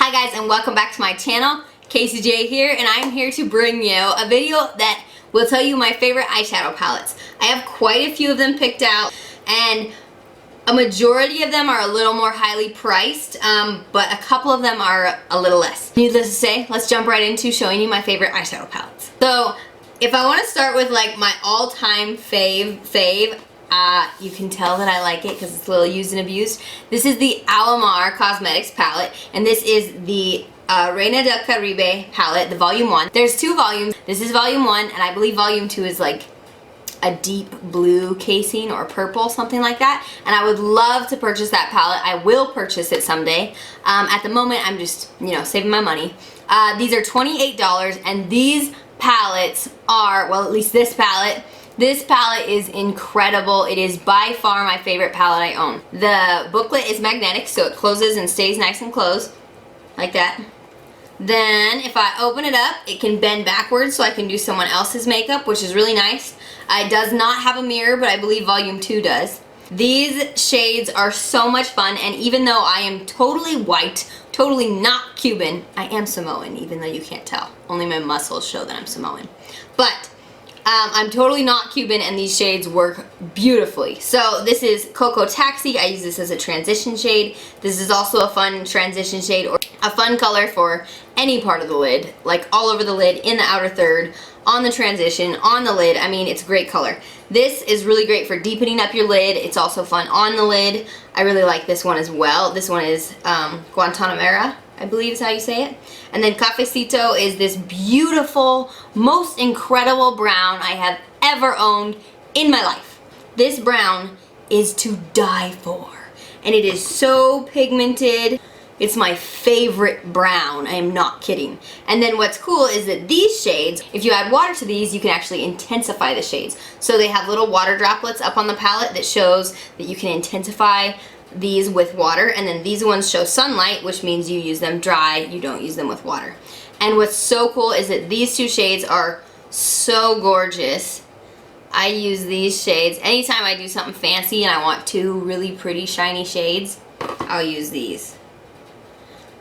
Hi guys, and welcome back to my channel. Casey J here, and I'm here to bring you a video that will tell you my favorite eyeshadow palettes. I have quite a few of them picked out, and a majority of them are a little more highly priced, but a couple of them are a little less. Needless to say, let's jump right into showing you my favorite eyeshadow palettes. So, if I want to start with like my all-time fave, you can tell that I like it because it's a little used and abused. This is the Alamar Cosmetics palette, and this is the Reina del Caribe palette, the volume 1. There's 2 volumes. This is volume 1, and I believe volume 2 is like a deep blue casing or purple, something like that. And I would love to purchase that palette. I will purchase it someday. At the moment, I'm just, saving my money. These are $28, and these palettes are, well, at least this palette. This palette is incredible. It is by far my favorite palette I own. The booklet is magnetic, so it closes and stays nice and closed, like that. Then, if I open it up, it can bend backwards so I can do someone else's makeup, which is really nice. It does not have a mirror, but I believe volume 2 does. These shades are so much fun, and even though I am totally white, totally not Cuban, I am Samoan, even though you can't tell. Only my muscles show that I'm Samoan. But I'm totally not Cuban, and these shades work beautifully. So this is Cocoa Taxi. I use this as a transition shade. This is also a fun transition shade, or a fun color for any part of the lid, like all over the lid, in the outer third, on the transition, on the lid. I mean, it's a great color. This is really great for deepening up your lid. It's also fun on the lid. I really like this one as well. This one is Guantanamera, I believe is how you say it. And then Cafecito is this beautiful, most incredible brown I have ever owned in my life. This brown is to die for. And it is so pigmented. It's my favorite brown. I am not kidding. And then what's cool is that these shades, if you add water to these, you can actually intensify the shades. So they have little water droplets up on the palette that shows that you can intensify these with water, and then these ones show sunlight, which means you use them dry, you don't use them with water. And what's so cool is that these 2 shades are so gorgeous. I use these shades anytime I do something fancy and I want 2 really pretty shiny shades. I'll use these.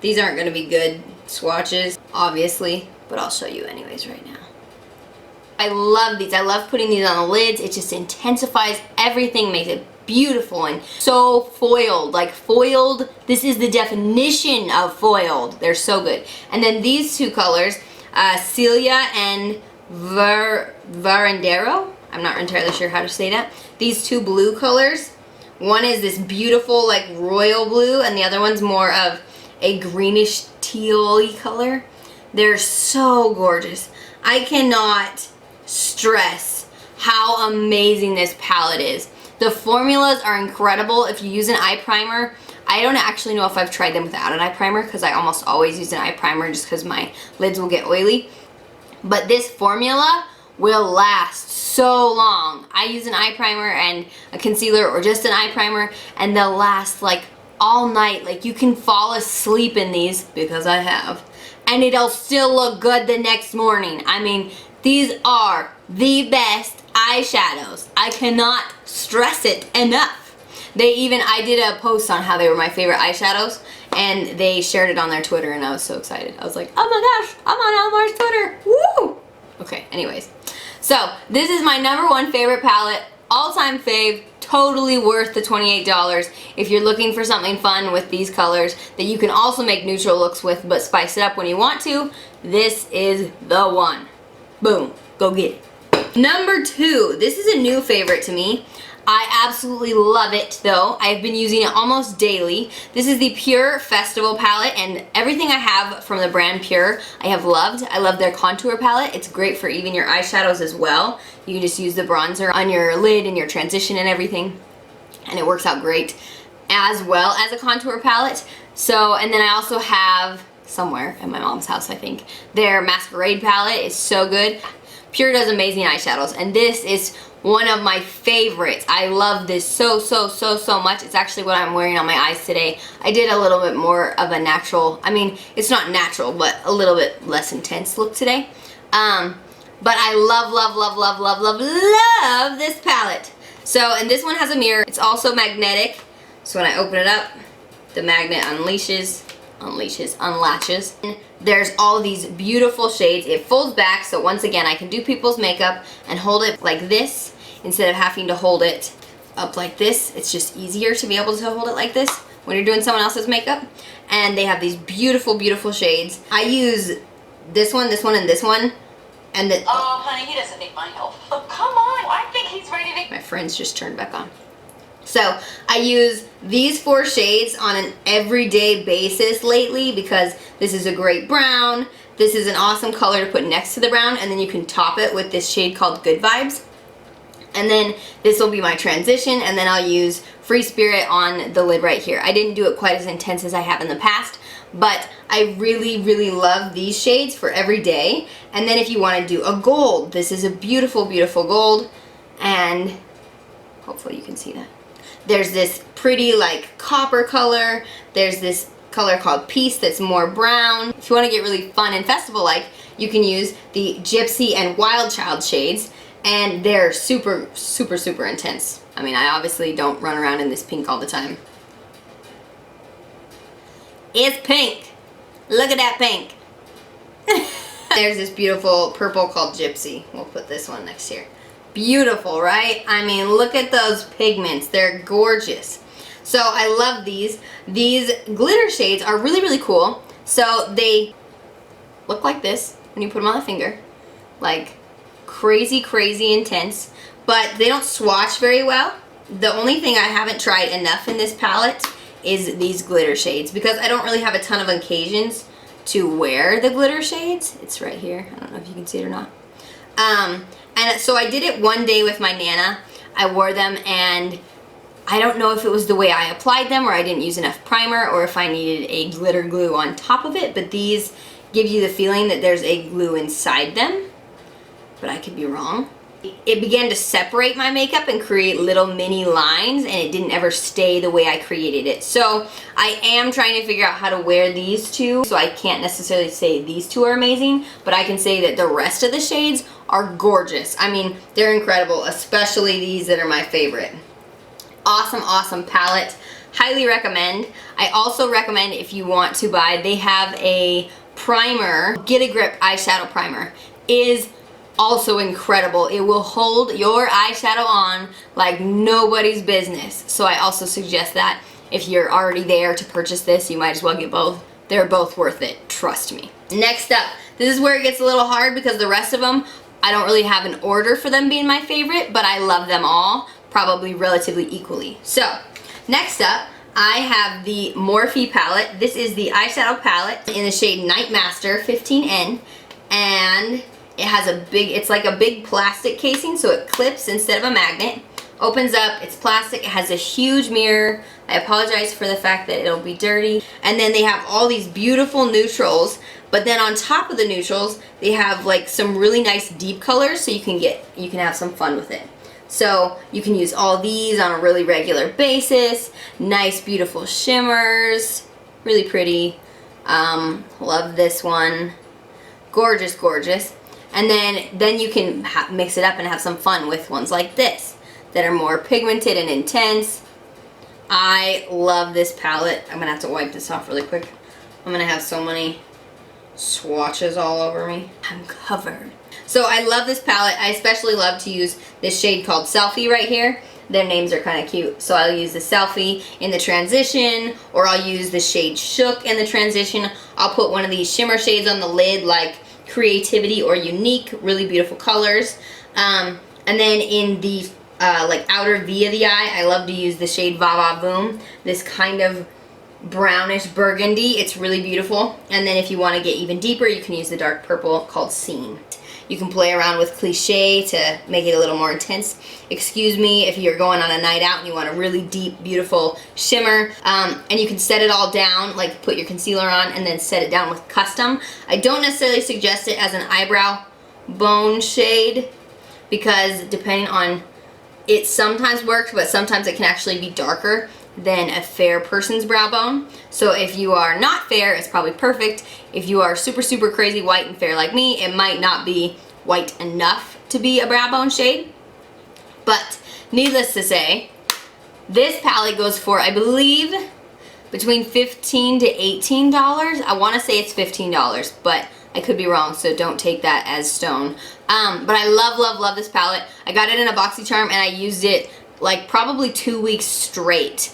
These aren't going to be good swatches, obviously, but I'll show you anyways right now. I love these. I love putting these on the lids. It just intensifies everything, makes it beautiful and so foiled. Like foiled, this is the definition of foiled. They're so good. And then these 2 colors, Celia and Varandero. I'm not entirely sure how to say that. These 2 blue colors. One is this beautiful like royal blue, and the other one's more of a greenish teal-y color. They're so gorgeous. I cannot stress how amazing this palette is. The formulas are incredible. If you use an eye primer, I don't actually know if I've tried them without an eye primer because I almost always use an eye primer just because my lids will get oily. But this formula will last so long. I use an eye primer and a concealer, or just an eye primer, and they'll last like all night. Like you can fall asleep in these, because I have, and it'll still look good the next morning. I mean, these are the best eyeshadows. I cannot stress it enough. I did a post on how they were my favorite eyeshadows, and they shared it on their Twitter, and I was so excited. I was like, oh my gosh, I'm on Alamar's Twitter. Woo! Okay, anyways. So, this is my #1 favorite palette, all-time fave, totally worth the $28 if you're looking for something fun with these colors that you can also make neutral looks with but spice it up when you want to. This is the one. Boom. Go get it. #2. This is a new favorite to me. I absolutely love it though. I've been using it almost daily. This is the Pure Festival palette, and everything I have from the brand Pure I have loved. I love their contour palette. It's great for even your eyeshadows as well. You can just use the bronzer on your lid and your transition and everything, and it works out great, as well as a contour palette. So, and then I also have, somewhere at my mom's house I think, their Masquerade palette is so good. Pure does amazing eyeshadows, and this is one of my favorites. I love this so much. It's actually what I'm wearing on my eyes today. I did a little bit more of a natural, I mean, it's not natural, but a little bit less intense look today. But I love this palette. So, and this one has a mirror. It's also magnetic, so when I open it up, the magnet unleashes unlatches. And there's all these beautiful shades. It folds back, so once again, I can do people's makeup and hold it like this instead of having to hold it up like this. It's just easier to be able to hold it like this when you're doing someone else's makeup. And they have these beautiful, beautiful shades. I use this one, and this one. And the, oh, honey, he doesn't need my help. Oh, come on. I think he's ready to... My friends just turned back on. So I use these 4 shades on an everyday basis lately because this is a great brown. This is an awesome color to put next to the brown, and then you can top it with this shade called Good Vibes. And then this will be my transition, and then I'll use Free Spirit on the lid right here. I didn't do it quite as intense as I have in the past, but I really, really love these shades for every day. And then if you want to do a gold, this is a beautiful, beautiful gold, and hopefully you can see that. There's this pretty like copper color. There's this color called Peace that's more brown. If you want to get really fun and festival-like, you can use the Gypsy and Wild Child shades, and they're super, super, super intense. I mean, I obviously don't run around in this pink all the time. It's pink. Look at that pink. There's this beautiful purple called Gypsy. We'll put this one next here. Beautiful, right? I mean, look at those pigments. They're gorgeous. So I love these. These glitter shades are really, really cool. So they look like this when you put them on the finger. Like crazy, crazy intense. But they don't swatch very well. The only thing I haven't tried enough in this palette is these glitter shades because I don't really have a ton of occasions to wear the glitter shades. It's right here. I don't know if you can see it or not. And so I did it one day with my Nana. I wore them, and I don't know if it was the way I applied them or I didn't use enough primer or if I needed a glitter glue on top of it, but these give you the feeling that there's a glue inside them, but I could be wrong. It began to separate my makeup and create little mini lines, and it didn't ever stay the way I created it. So I am trying to figure out how to wear these two, so I can't necessarily say these two are amazing, but I can say that the rest of the shades are gorgeous. I mean, they're incredible, especially these that are my favorite. Awesome, awesome palette. Highly recommend. I also recommend if you want to buy, they have a primer, Get a Grip eyeshadow primer. Is also incredible. It will hold your eyeshadow on like nobody's business. So I also suggest that if you're already there to purchase this, you might as well get both. They're both worth it, trust me. Next up, this is where it gets a little hard because the rest of them, I don't really have an order for them being my favorite, but I love them all, probably relatively equally. So, next up, I have the Morphe palette. This is the eyeshadow palette in the shade Night Master 15N, and it has a big, it's like a big plastic casing, so it clips instead of a magnet. Opens up, it's plastic, it has a huge mirror. I apologize for the fact that it'll be dirty. And then they have all these beautiful neutrals, but then on top of the neutrals, they have like some really nice deep colors, so you can have some fun with it. So you can use all these on a really regular basis. Nice, beautiful shimmers, really pretty. Love this one. Gorgeous, gorgeous. And then you can mix it up and have some fun with ones like this that are more pigmented and intense. I love this palette. I'm gonna have to wipe this off really quick. I'm gonna have so many swatches all over me. I'm covered. So I love this palette. I especially love to use this shade called Selfie right here. Their names are kind of cute. So I'll use the Selfie in the transition, or I'll use the shade Shook in the transition. I'll put one of these shimmer shades on the lid like Creativity or Unique, really beautiful colors. And then in the like outer V of the eye, I love to use the shade Va Va Voom, this kind of brownish burgundy. It's really beautiful. And then if you want to get even deeper, you can use the dark purple called Scene. You can play around with Cliche to make it a little more intense. Excuse me if you're going on a night out and you want a really deep, beautiful shimmer. And you can set it all down, like put your concealer on and then set it down with Custom. I don't necessarily suggest it as an eyebrow bone shade because depending on, it sometimes works, but sometimes it can actually be darker than a fair person's brow bone. So if you are not fair, it's probably perfect. If you are super, super crazy white and fair like me, it might not be white enough to be a brow bone shade. But needless to say, this palette goes for, I believe, between $15 to $18. I want to say it's $15, but I could be wrong, so don't take that as stone. But I love this palette. I got it in a BoxyCharm and I used it like probably 2 weeks straight,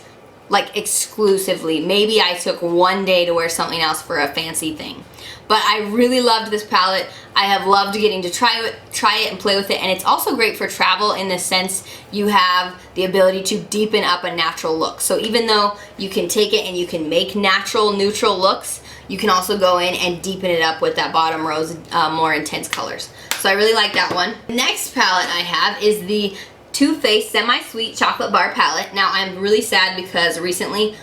like exclusively. Maybe I took one day to wear something else for a fancy thing. But I really loved this palette. I have loved getting to try it and play with it, and it's also great for travel in the sense you have the ability to deepen up a natural look. So even though you can take it and you can make natural, neutral looks, you can also go in and deepen it up with that bottom rose, more intense colors. So I really like that one. Next palette I have is the Too Faced Semi-Sweet Chocolate Bar Palette. Now I'm really sad because recently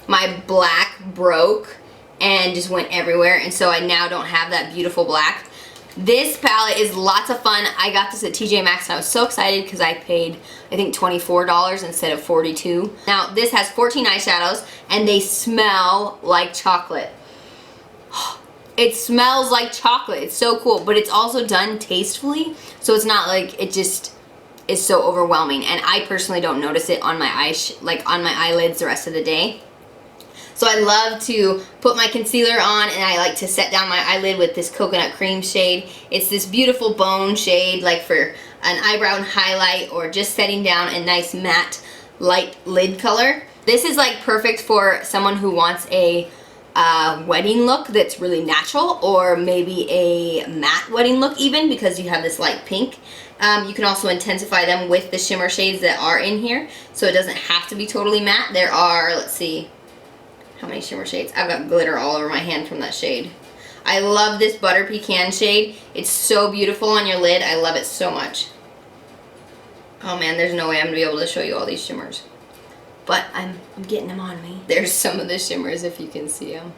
my black broke and just went everywhere, and so I now don't have that beautiful black. This palette is lots of fun. I got this at TJ Maxx and I was so excited because I paid, I think, $24 instead of $42. Now this has 14 eyeshadows and they smell like chocolate. It smells like chocolate. It's so cool, but it's also done tastefully, so it's not like it just is so overwhelming, and I personally don't notice it on my on my eyelids the rest of the day. So I love to put my concealer on, and I like to set down my eyelid with this coconut cream shade. It's this beautiful bone shade, like for an eyebrow highlight or just setting down a nice matte light lid color. This is like perfect for someone who wants a wedding look that's really natural, or maybe a matte wedding look even, because you have this light pink. You can also intensify them with the shimmer shades that are in here, so it doesn't have to be totally matte. There are, let's see, how many shimmer shades? I've got glitter all over my hand from that shade. I love this Butter Pecan shade. It's so beautiful on your lid. I love it so much. Oh man, there's no way I'm gonna be able to show you all these shimmers. But I'm getting them on me. There's some of the shimmers if you can see them.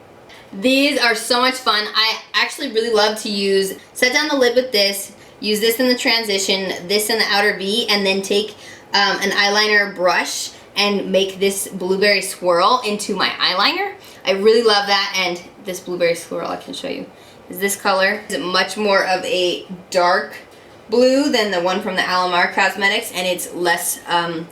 These are so much fun. I actually really love to set down the lid with this, use this in the transition, this in the outer V, and then take an eyeliner brush and make this blueberry swirl into my eyeliner. I really love that, and this blueberry swirl I can show you is this color. It's much more of a dark blue than the one from the Alamar Cosmetics, and it's less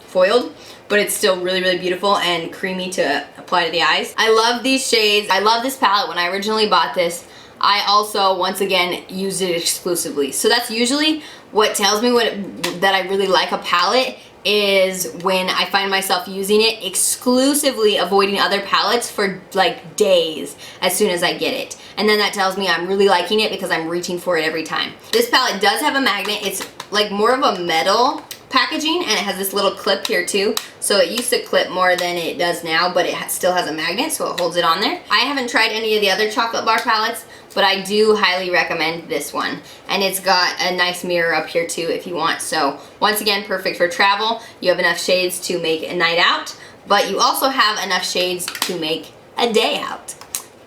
foiled, but it's still really beautiful and creamy to apply to the eyes. I love these shades. I love this palette. When I originally bought this, I also, once again, used it exclusively. So that's usually what tells me that I really like a palette, is when I find myself using it exclusively, avoiding other palettes for like days as soon as I get it. And then that tells me I'm really liking it because I'm reaching for it every time. This palette does have a magnet. It's like more of a metal packaging, and it has this little clip here too. So it used to clip more than it does now, but it still has a magnet, so it holds it on there. I haven't tried any of the other chocolate bar palettes, but I do highly recommend this one. And it's got a nice mirror up here too if you want. So once again, perfect for travel. You have enough shades to make a night out, but you also have enough shades to make a day out.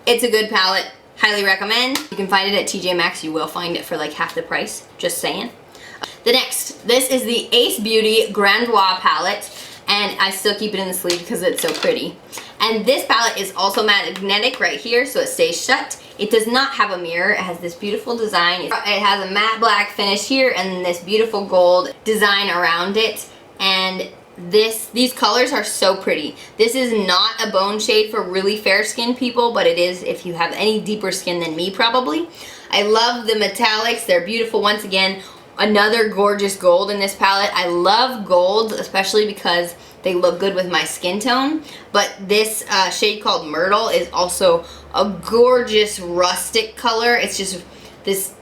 It's a good palette, highly recommend. You can find it at TJ Maxx. You will find it for like half the price, just saying. This is the Ace Beauty Grandiose palette, and I still keep it in the sleeve because it's so pretty. And this palette is also magnetic right here, so it stays shut. It does not have a mirror. It has this beautiful design. It has a matte black finish here and this beautiful gold design around it. And these colors are so pretty. This is not a bone shade for really fair skinned people, but it is if you have any deeper skin than me probably. I love the metallics. They're beautiful. Once again, another gorgeous gold in this palette. I love gold, especially because they look good with my skin tone. But this shade called Myrtle is also a gorgeous rustic color. It's just this,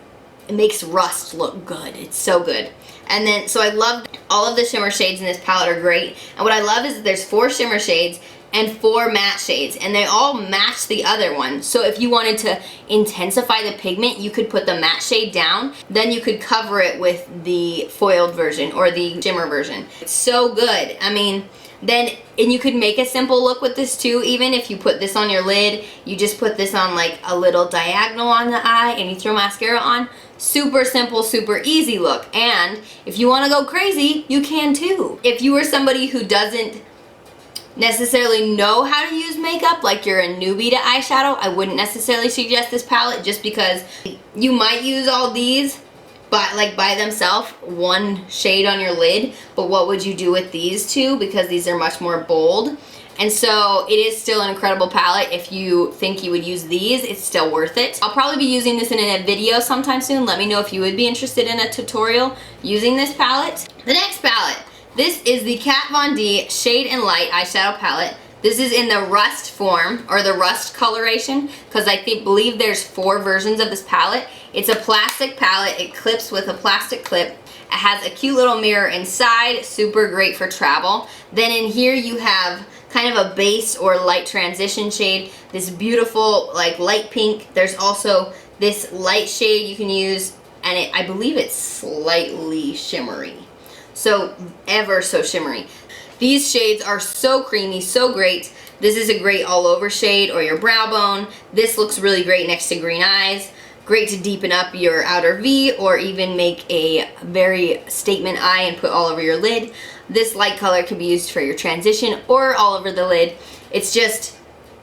it makes rust look good. It's so good. And then, so I love all of the shimmer shades in this palette are great. And what I love is that there's 4 shimmer shades and 4 matte shades, and they all match the other one. So if you wanted to intensify the pigment, you could put the matte shade down, then you could cover it with the foiled version or the shimmer version. It's so good. I mean, and you could make a simple look with this too. Even if you put this on your lid, you just put this on like a little diagonal on the eye and you throw mascara on. Super simple, super easy look. And if you want to go crazy, you can too. If you are somebody who doesn't necessarily know how to use makeup, like you're a newbie to eyeshadow, I wouldn't necessarily suggest this palette, just because you might use all these by themselves, one shade on your lid, but what would you do with these two? Because these are much more bold. And so it is still an incredible palette. If you think you would use these, it's still worth it. I'll probably be using this in a video sometime soon. Let me know if you would be interested in a tutorial using this palette. The next palette, this is the Kat Von D Shade and Light eyeshadow palette. This is in the rust form, or the rust coloration, because I believe there's 4 versions of this palette. It's a plastic palette. It clips with a plastic clip. It has a cute little mirror inside, super great for travel. Then in here you have kind of a base or light transition shade, this beautiful like light pink. There's also this light shade you can use, and I believe it's slightly shimmery. So ever so shimmery. These shades are so creamy, so great. This is a great all over shade or your brow bone. This looks really great next to green eyes. Great to deepen up your outer V or even make a very statement eye and put all over your lid. This light color can be used for your transition or all over the lid. It's just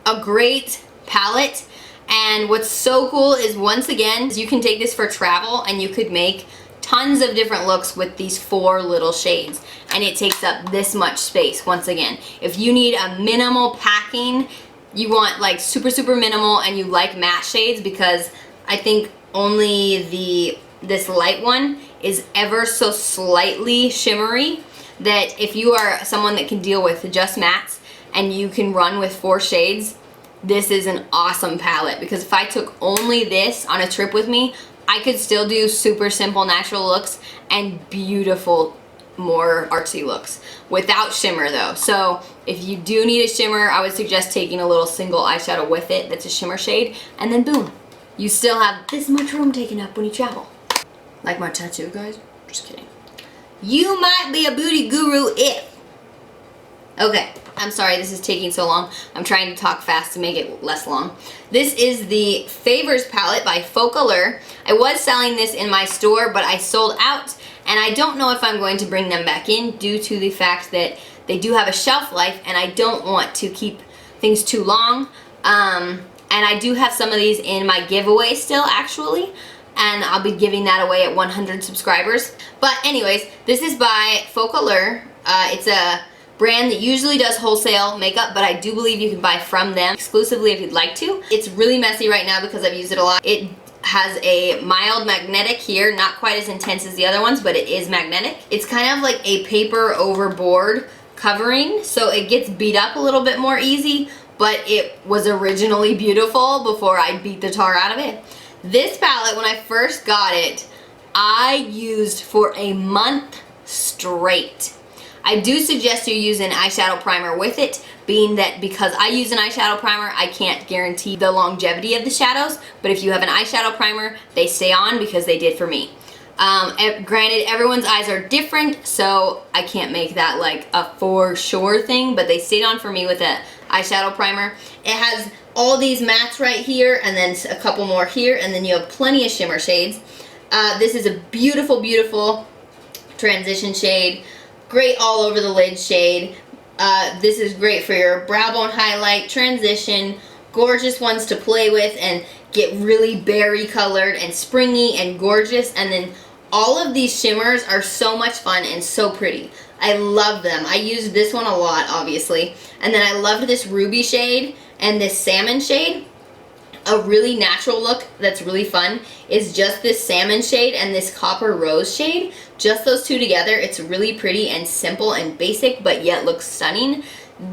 a great palette. And what's so cool is, once again, you can take this for travel and you could make tons of different looks with these 4 little shades, and it takes up this much space. Once again, if you need a minimal packing, you want like super minimal, and you like matte shades, because I think only this light one is ever so slightly shimmery, that if you are someone that can deal with just mattes and you can run with 4 shades, this is an awesome palette. Because if I took only this on a trip with me, I could still do super simple natural looks and beautiful, more artsy looks without shimmer though. So if you do need a shimmer, I would suggest taking a little single eyeshadow with it that's a shimmer shade, and then boom, you still have this much room taken up when you travel. Like my tattoo, guys? Just kidding. You might be a beauty guru if. Okay, I'm sorry this is taking so long. I'm trying to talk fast to make it less long. This is the Favors palette by Focalure. I was selling this in my store, but I sold out, and I don't know if I'm going to bring them back in due to the fact that they do have a shelf life, and I don't want to keep things too long. And I do have some of these in my giveaway still, actually, and I'll be giving that away at 100 subscribers. But anyways, this is by Focalure. It's a brand that usually does wholesale makeup, but I do believe you can buy from them exclusively if you'd like to. It's really messy right now because I've used it a lot. It has a mild magnetic here, not quite as intense as the other ones, but it is magnetic. It's kind of like a paper over board covering, so it gets beat up a little bit more easy, but it was originally beautiful before I beat the tar out of it. This palette, when I first got it, I used for a month straight. I do suggest you use an eyeshadow primer with it, being that because I use an eyeshadow primer, I can't guarantee the longevity of the shadows, but if you have an eyeshadow primer, they stay on, because they did for me. Granted, everyone's eyes are different, so I can't make that like a for sure thing, but they stayed on for me with an eyeshadow primer. It has all these mattes right here, and then a couple more here, and then you have plenty of shimmer shades. This is a beautiful, beautiful transition shade. Great all over the lid shade. This is great for your brow bone highlight, transition, gorgeous ones to play with and get really berry colored and springy and gorgeous. And then all of these shimmers are so much fun and so pretty. I love them. I used this one a lot, obviously. And then I loved this ruby shade and this salmon shade. A really natural look that's really fun is just this salmon shade and this copper rose shade. Just those two together, it's really pretty and simple and basic, but yet looks stunning.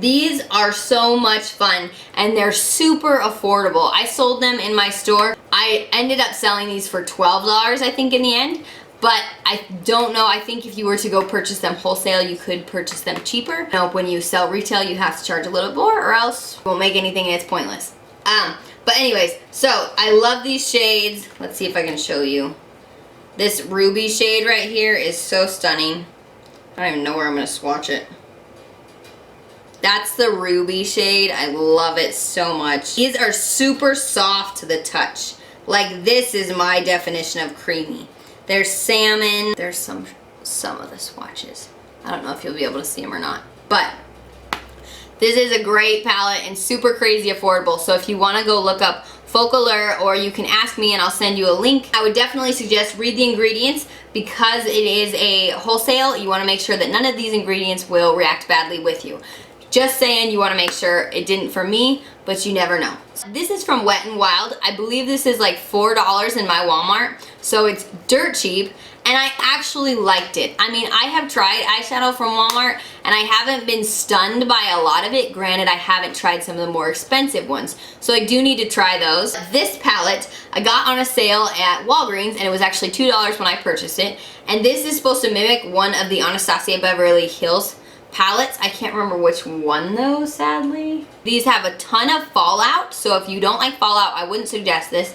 These are so much fun, and they're super affordable. I sold them in my store. I ended up selling these for $12, I think, in the end. But I don't know, I think if you were to go purchase them wholesale, you could purchase them cheaper. You know, when you sell retail, you have to charge a little more, or else you won't make anything and it's pointless. But anyways, so I love these shades. Let's see if I can show you. This ruby shade right here is so stunning. I don't even know where I'm going to swatch it. That's the ruby shade. I love it so much. These are super soft to the touch. Like, this is my definition of creamy. There's salmon. There's some of the swatches. I don't know if you'll be able to see them or not. But this is a great palette and super crazy affordable. So if you want to go look up Focalure, or you can ask me and I'll send you a link, I would definitely suggest read the ingredients, because it is a wholesale. You want to make sure that none of these ingredients will react badly with you. Just saying, you want to make sure it didn't for me, but you never know. This is from Wet n Wild. I believe this is like $4 in my Walmart, so it's dirt cheap, and I actually liked it. I mean, I have tried eyeshadow from Walmart, and I haven't been stunned by a lot of it. Granted, I haven't tried some of the more expensive ones, so I do need to try those. This palette I got on a sale at Walgreens, and it was actually $2 when I purchased it, and this is supposed to mimic one of the Anastasia Beverly Hills palettes. I can't remember which one though, sadly. These have a ton of fallout, so if you don't like fallout, I wouldn't suggest this.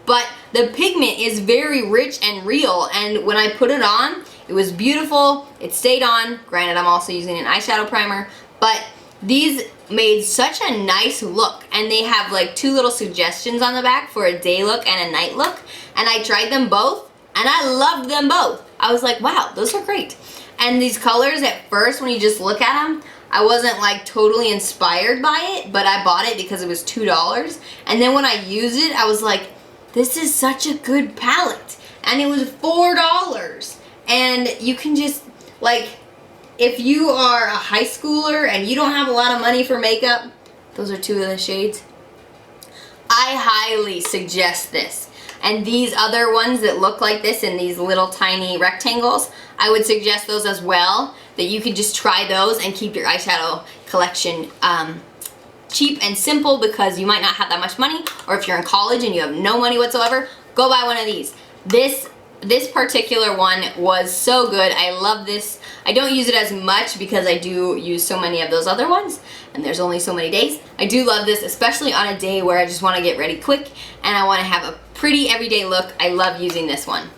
But the pigment is very rich and real, and when I put it on, it was beautiful. It stayed on. Granted, I'm also using an eyeshadow primer, but these made such a nice look, and they have like 2 little suggestions on the back for a day look and a night look, and I tried them both, and I loved them both. I was like, wow, those are great. And these colors, at first, when you just look at them, I wasn't like totally inspired by it, but I bought it because it was $2. And then when I used it, I was like, this is such a good palette. And it was $4. And you can just, like, if you are a high schooler and you don't have a lot of money for makeup, those are 2 of the shades, I highly suggest this. And these other ones that look like this in these little tiny rectangles, I would suggest those as well, that you could just try those and keep your eyeshadow collection cheap and simple, because you might not have that much money, or if you're in college and you have no money whatsoever, go buy one of these. This particular one was so good. I love this. I don't use it as much because I do use so many of those other ones, and there's only so many days. I do love this, especially on a day where I just want to get ready quick and I want to have a pretty everyday look. I love using this one.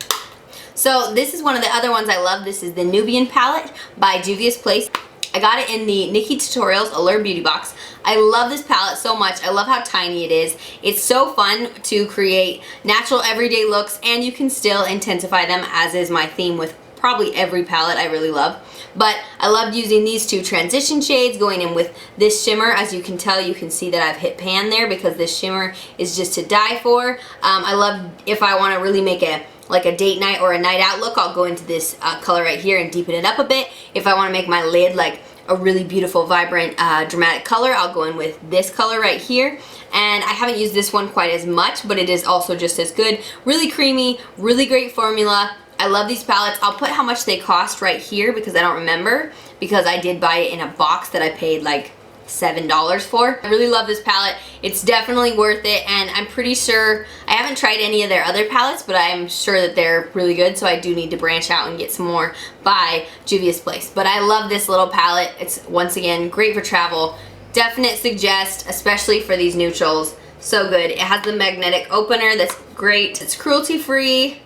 So this is one of the other ones I love. This is the Nubian palette by Juvia's Place. I got it in the Nikki Tutorials Allure Beauty Box. I love this palette so much. I love how tiny it is. It's so fun to create natural everyday looks, and you can still intensify them, as is my theme with probably every palette I really love. But I loved using these 2 transition shades, going in with this shimmer. As you can tell, you can see that I've hit pan there because this shimmer is just to die for. I love, if I want to really make a like a date night or a night out look, I'll go into this color right here and deepen it up a bit. If I want to make my lid like a really beautiful, vibrant, dramatic color, I'll go in with this color right here. And I haven't used this one quite as much, but it is also just as good. Really creamy, really great formula. I love these palettes. I'll put how much they cost right here because I don't remember, because I did buy it in a box that I paid like $7 for. I really love this palette. It's definitely worth it, and I'm pretty sure, I haven't tried any of their other palettes, but I'm sure that they're really good, so I do need to branch out and get some more by Juvia's Place. But I love this little palette. It's, once again, great for travel. Definite suggest, especially for these neutrals. So good. It has the magnetic opener that's great. It's cruelty free.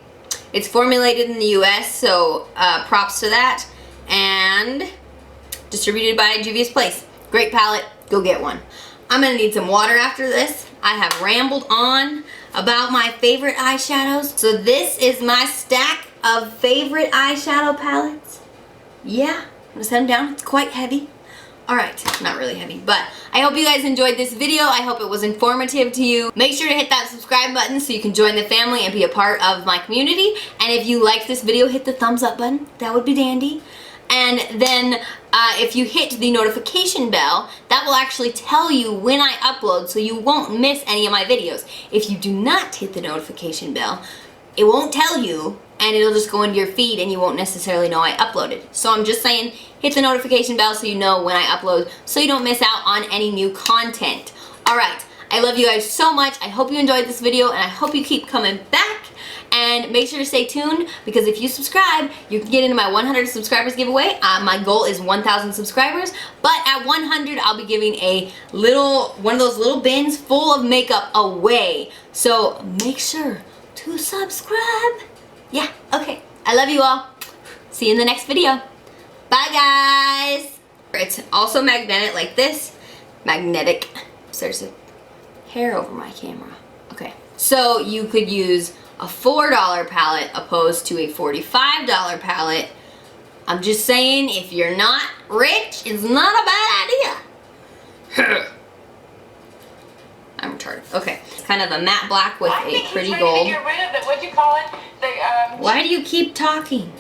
It's formulated in the US, so props to that. And distributed by Juvia's Place. Great palette, go get one. I'm gonna need some water after this. I have rambled on about my favorite eyeshadows. So this is my stack of favorite eyeshadow palettes. Yeah, I'm gonna set them down. It's quite heavy. All right, not really heavy, but I hope you guys enjoyed this video. I hope it was informative to you. Make sure to hit that subscribe button so you can join the family and be a part of my community. And if you liked this video, hit the thumbs up button. That would be dandy. And then if you hit the notification bell, that will actually tell you when I upload, so you won't miss any of my videos. If you do not hit the notification bell, it won't tell you, and it'll just go into your feed and you won't necessarily know I uploaded. So I'm just saying, hit the notification bell so you know when I upload, so you don't miss out on any new content. Alright, I love you guys so much. I hope you enjoyed this video, and I hope you keep coming back. And make sure to stay tuned, because if you subscribe, you can get into my 100 subscribers giveaway. My goal is 1,000 subscribers, but at 100, I'll be giving one of those little bins full of makeup away. So make sure to subscribe. Yeah, okay. I love you all. See you in the next video. Bye, guys. It's also magnetic like this. Magnetic. So there's a hair over my camera. Okay. So you could use a $4 palette opposed to a $45 palette. I'm just saying, if you're not rich, it's not a bad idea. I'm retarded. Okay. It's kind of a matte black with a pretty gold. Get rid of it. What'd you call it? Why do you keep talking?